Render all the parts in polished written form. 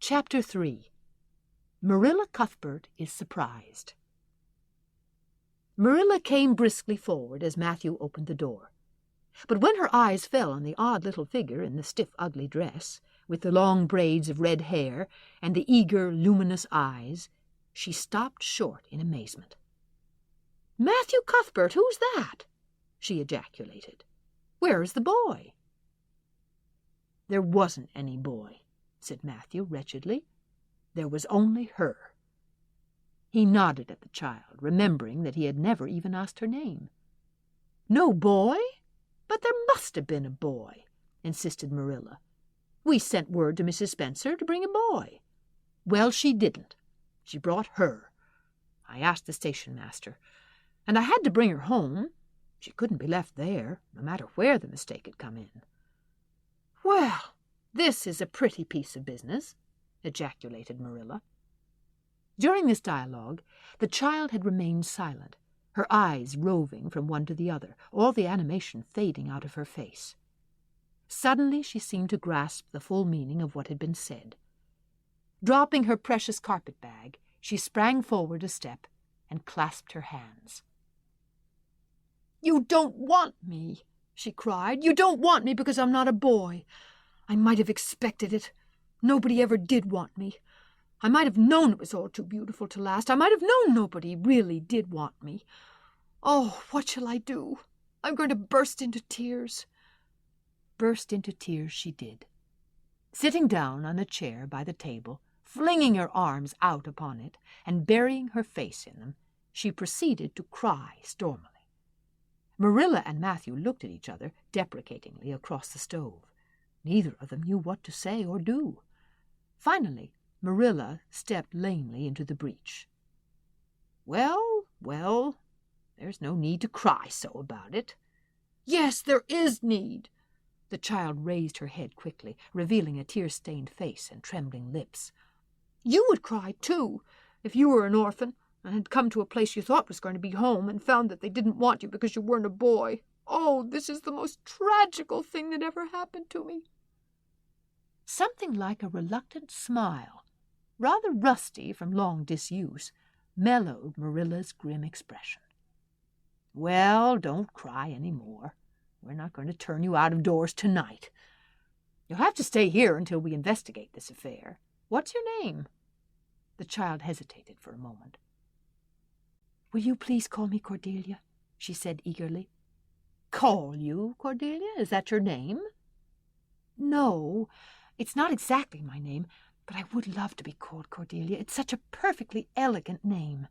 Chapter 3. Marilla Cuthbert is surprised. Marilla came briskly forward as Matthew opened the door. But when her eyes fell on the odd little figure in the stiff, ugly dress, with the long braids of red hair and the eager, luminous eyes, she stopped short in amazement. "Matthew Cuthbert, who's that?" she ejaculated. "Where is the boy?" "There wasn't any boy," said Matthew wretchedly. "There was only her." He nodded at the child, remembering that he had never even asked her name. "No boy? But there must have been a boy," insisted Marilla. "We sent word to Mrs. Spencer to bring a boy." "Well, she didn't. She brought her. I asked the station master, and I had to bring her home. She couldn't be left there, no matter where the mistake had come in." "Well, this is a pretty piece of business," ejaculated Marilla. During this dialogue, the child had remained silent, her eyes roving from one to the other, all the animation fading out of her face. Suddenly she seemed to grasp the full meaning of what had been said. Dropping her precious carpet-bag, she sprang forward a step and clasped her hands. "You don't want me," she cried. "You don't want me because I'm not a boy. I might have expected it. Nobody ever did want me. I might have known it was all too beautiful to last. I might have known nobody really did want me. Oh, what shall I do? I'm going to burst into tears." Burst into tears she did. Sitting down on a chair by the table, flinging her arms out upon it, and burying her face in them, she proceeded to cry stormily. Marilla and Matthew looked at each other deprecatingly across the stove. Neither of them knew what to say or do. Finally, Marilla stepped lamely into the breach. "Well, well, there's no need to cry so about it." "Yes, there is need." The child raised her head quickly, revealing a tear-stained face and trembling lips. "You would cry, too, if you were an orphan and had come to a place you thought was going to be home and found that they didn't want you because you weren't a boy. Oh, this is the most tragical thing that ever happened to me." Something like a reluctant smile, rather rusty from long disuse, mellowed Marilla's grim expression. "Well, don't cry any more. We're not going to turn you out of doors tonight. You'll have to stay here until we investigate this affair. What's your name?" The child hesitated for a moment. "Will you please call me Cordelia?" she said eagerly. "Call you Cordelia? Is that your name?" "No, it's not exactly my name, but I would love to be called Cordelia. It's such a perfectly elegant name."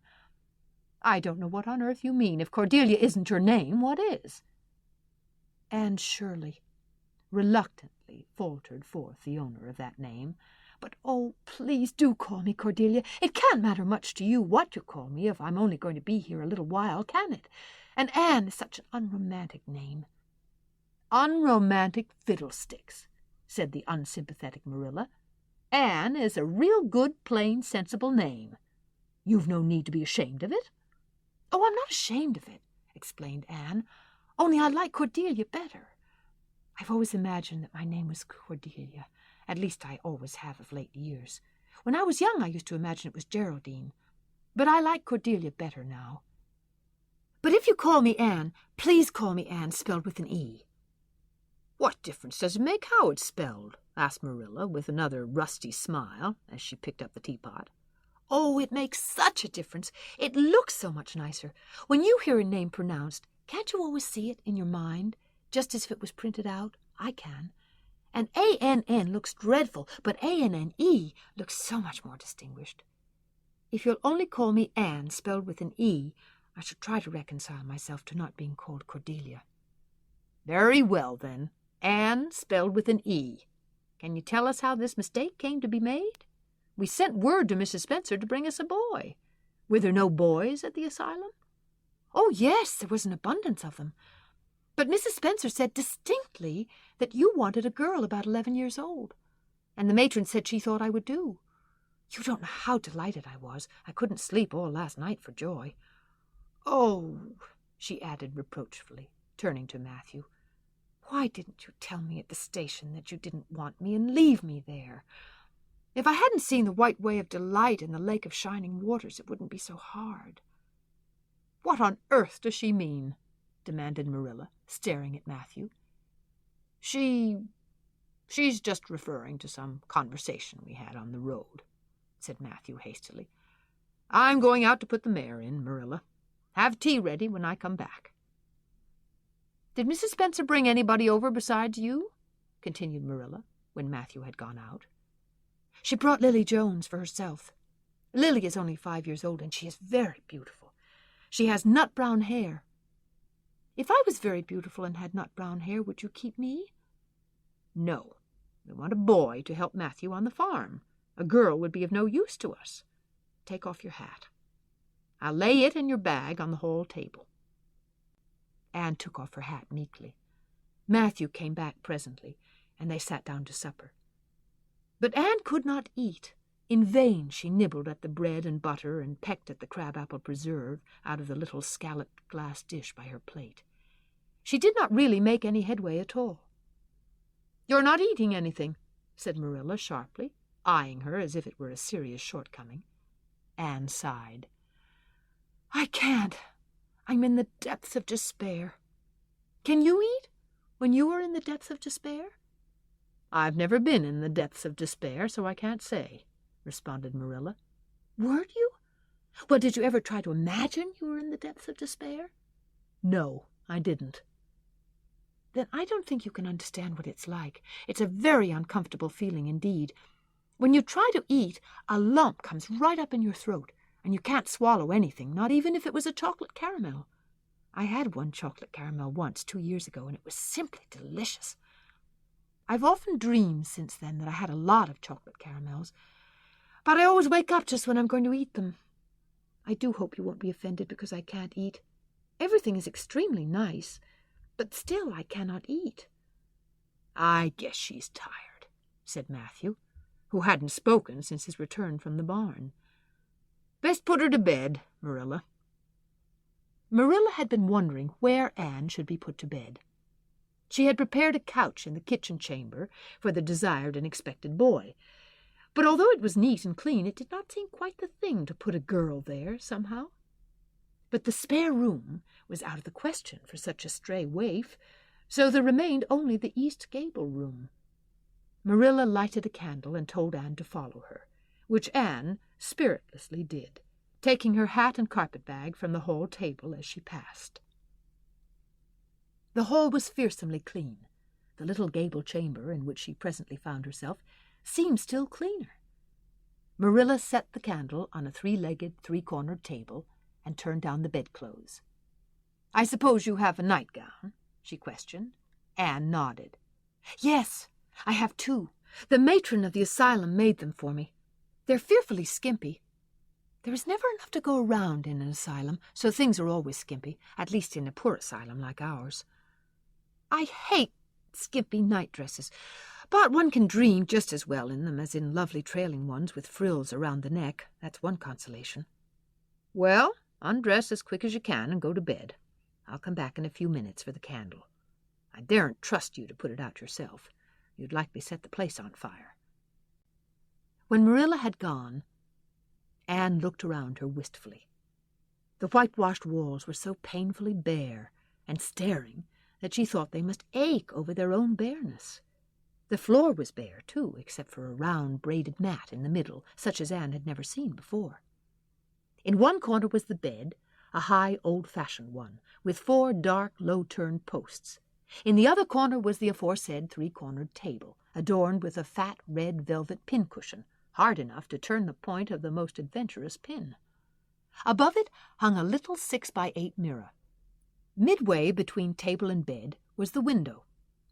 "I don't know what on earth you mean. If Cordelia isn't your name, what is?" "Anne Shirley," reluctantly faltered forth the owner of that name. "But, oh, please do call me Cordelia. It can't matter much to you what you call me if I'm only going to be here a little while, can it? And Anne is such an unromantic name." "Unromantic fiddlesticks," said the unsympathetic Marilla. "Anne is a real good, plain, sensible name. You've no need to be ashamed of it." "Oh, I'm not ashamed of it," explained Anne. "Only I like Cordelia better. I've always imagined that my name was Cordelia. At least I always have of late years. When I was young I used to imagine it was Geraldine. But I like Cordelia better now. But if you call me Anne, please call me Anne spelled with an E." "What difference does it make how it's spelled?" asked Marilla with another rusty smile as she picked up the teapot. "Oh, it makes such a difference. It looks so much nicer. When you hear a name pronounced, can't you always see it in your mind, just as if it was printed out? I can. And A-N-N looks dreadful, but A-N-N-E looks so much more distinguished. If you'll only call me Anne spelled with an E, I shall try to reconcile myself to not being called Cordelia." "Very well, then. Anne spelled with an E. Can you tell us how this mistake came to be made? We sent word to Mrs. Spencer to bring us a boy. Were there no boys at the asylum?" "Oh, yes, there was an abundance of them. But Mrs. Spencer said distinctly that you wanted a girl about 11 years old, and the matron said she thought I would do. You don't know how delighted I was. I couldn't sleep all last night for joy. Oh," she added reproachfully, turning to Matthew, "why didn't you tell me at the station that you didn't want me and leave me there? If I hadn't seen the white way of delight in the lake of shining waters, it wouldn't be so hard." "What on earth does she mean?" demanded Marilla, staring at Matthew. She's just referring to some conversation we had on the road," said Matthew hastily. "I'm going out to put the mare in, Marilla. Have tea ready when I come back." "Did Mrs. Spencer bring anybody over besides you?" continued Marilla, when Matthew had gone out. "She brought Lily Jones for herself. Lily is only 5 years old, and she is very beautiful. She has nut-brown hair. If I was very beautiful and had nut-brown hair, would you keep me?" "No. We want a boy to help Matthew on the farm. A girl would be of no use to us. Take off your hat. I'll lay it and your bag on the hall table." Anne took off her hat meekly. Matthew came back presently, and they sat down to supper. But Anne could not eat. In vain she nibbled at the bread and butter and pecked at the crab-apple preserve out of the little scalloped glass dish by her plate. She did not really make any headway at all. "You're not eating anything," said Marilla sharply, eyeing her as if it were a serious shortcoming. Anne sighed. "I can't. I'm in the depths of despair. Can you eat when you are in the depths of despair?" "I've never been in the depths of despair, so I can't say," responded Marilla. "Weren't you? Well, did you ever try to imagine you were in the depths of despair?" "No, I didn't." "Then I don't think you can understand what it's like. It's a very uncomfortable feeling indeed. When you try to eat, a lump comes right up in your throat, and you can't swallow anything, not even if it was a chocolate caramel. I had one chocolate caramel once 2 years ago, and it was simply delicious. I've often dreamed since then that I had a lot of chocolate caramels, but I always wake up just when I'm going to eat them. I do hope you won't be offended because I can't eat. Everything is extremely nice, but still I cannot eat." "I guess she's tired," said Matthew, who hadn't spoken since his return from the barn. "Best put her to bed, Marilla." Marilla had been wondering where Anne should be put to bed. She had prepared a couch in the kitchen chamber for the desired and expected boy, but although it was neat and clean, it did not seem quite the thing to put a girl there somehow. But the spare room was out of the question for such a stray waif, so there remained only the east gable room. Marilla lighted a candle and told Anne to follow her, which Anne spiritlessly did, taking her hat and carpet-bag from the hall table as she passed. The hall was fearsomely clean. The little gable chamber in which she presently found herself seemed still cleaner. Marilla set the candle on a 3-legged, 3-cornered table and turned down the bedclothes. "I suppose you have a nightgown?" she questioned. Anne nodded. "Yes, I have 2. The matron of the asylum made them for me. They're fearfully skimpy. There is never enough to go around in an asylum, so things are always skimpy, at least in a poor asylum like ours. I hate skimpy night-dresses, but one can dream just as well in them as in lovely trailing ones with frills around the neck. That's one consolation." "Well, undress as quick as you can and go to bed. I'll come back in a few minutes for the candle. I daren't trust you to put it out yourself. You'd likely set the place on fire." When Marilla had gone, Anne looked around her wistfully. The whitewashed walls were so painfully bare and staring that she thought they must ache over their own bareness. The floor was bare, too, except for a round braided mat in the middle, such as Anne had never seen before. In one corner was the bed, a high, old-fashioned one, with 4 dark, low-turned posts. In the other corner was the aforesaid 3-cornered table, adorned with a fat red velvet pincushion, hard enough to turn the point of the most adventurous pin. Above it hung a little 6-by-8 mirror. Midway between table and bed was the window,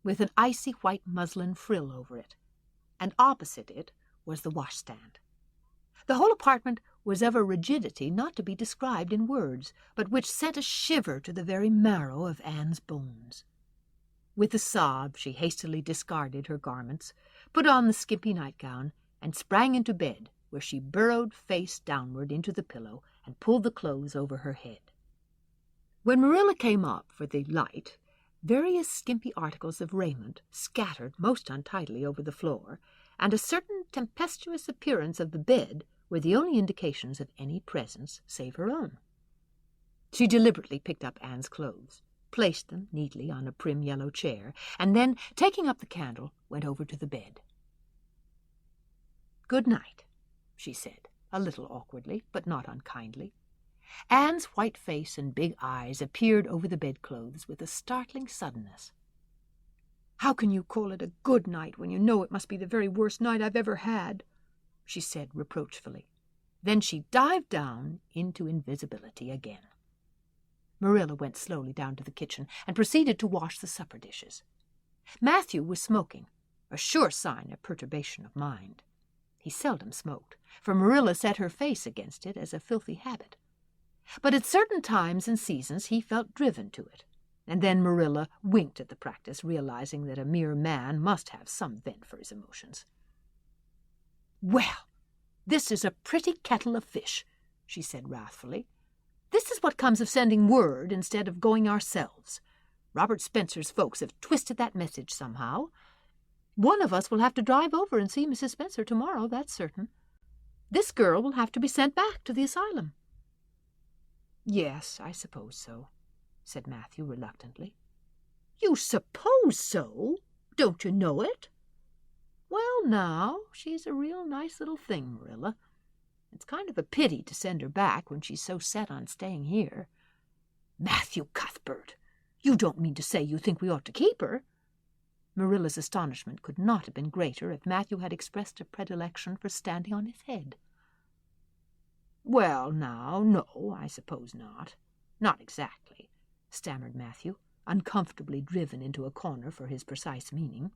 with an icy white muslin frill over it, and opposite it was the washstand. The whole apartment was of a rigidity not to be described in words, but which sent a shiver to the very marrow of Anne's bones. With a sob, she hastily discarded her garments, put on the skimpy nightgown, and sprang into bed, where she burrowed face downward into the pillow and pulled the clothes over her head. When Marilla came up for the light, various skimpy articles of raiment scattered most untidily over the floor, and a certain tempestuous appearance of the bed were the only indications of any presence save her own. She deliberately picked up Anne's clothes, placed them neatly on a prim yellow chair, and then, taking up the candle, went over to the bed. "Good night," she said, a little awkwardly, but not unkindly. Anne's white face and big eyes appeared over the bedclothes with a startling suddenness. "How can you call it a good night when you know it must be the very worst night I've ever had?" she said reproachfully. Then she dived down into invisibility again. Marilla went slowly down to the kitchen and proceeded to wash the supper dishes. Matthew was smoking, a sure sign of perturbation of mind. He seldom smoked, for Marilla set her face against it as a filthy habit. But at certain times and seasons he felt driven to it, and then Marilla winked at the practice, realizing that a mere man must have some vent for his emotions. "Well, this is a pretty kettle of fish," she said wrathfully. "This is what comes of sending word instead of going ourselves. Robert Spencer's folks have twisted that message somehow. One of us will have to drive over and see Mrs. Spencer tomorrow, that's certain. This girl will have to be sent back to the asylum." "Yes, I suppose so," said Matthew reluctantly. "You suppose so? Don't you know it?" "Well, now, she's a real nice little thing, Marilla. It's kind of a pity to send her back when she's so set on staying here." "Matthew Cuthbert, you don't mean to say you think we ought to keep her?" Marilla's astonishment could not have been greater if Matthew had expressed a predilection for standing on his head. "Well, now, no, I suppose not. Not exactly," stammered Matthew, uncomfortably driven into a corner for his precise meaning.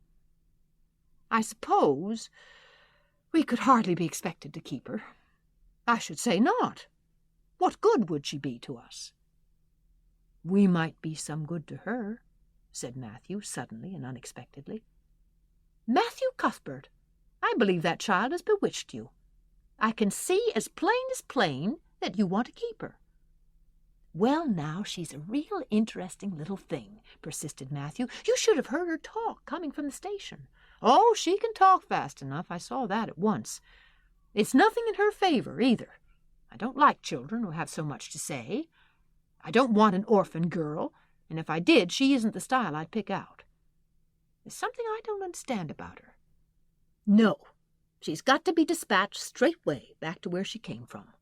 "I suppose we could hardly be expected to keep her. I should say not. What good would she be to us?" "We might be some good to her," said Matthew suddenly and unexpectedly. "Matthew Cuthbert, I believe that child has bewitched you. I can see as plain that you want to keep her." "Well, now, she's a real interesting little thing," persisted Matthew. "You should have heard her talk coming from the station." "Oh, she can talk fast enough. I saw that at once. It's nothing in her favor, either. I don't like children who have so much to say. I don't want an orphan girl, and if I did, she isn't the style I'd pick out. There's something I don't understand about her. No, she's got to be dispatched straightway back to where she came from."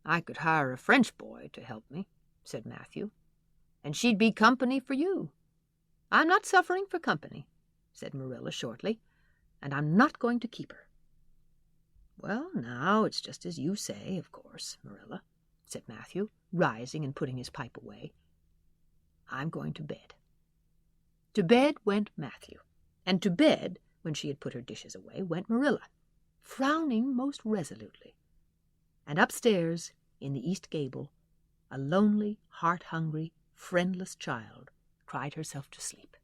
"I could hire a French boy to help me," said Matthew, "and she'd be company for you." "I'm not suffering for company," said Marilla shortly, "and I'm not going to keep her." "Well, now, it's just as you say, of course, Marilla," said Matthew, rising and putting his pipe away. "I'm going to bed." To bed went Matthew, and to bed, when she had put her dishes away, went Marilla, frowning most resolutely. And upstairs, in the east gable, a lonely, heart-hungry, friendless child cried herself to sleep.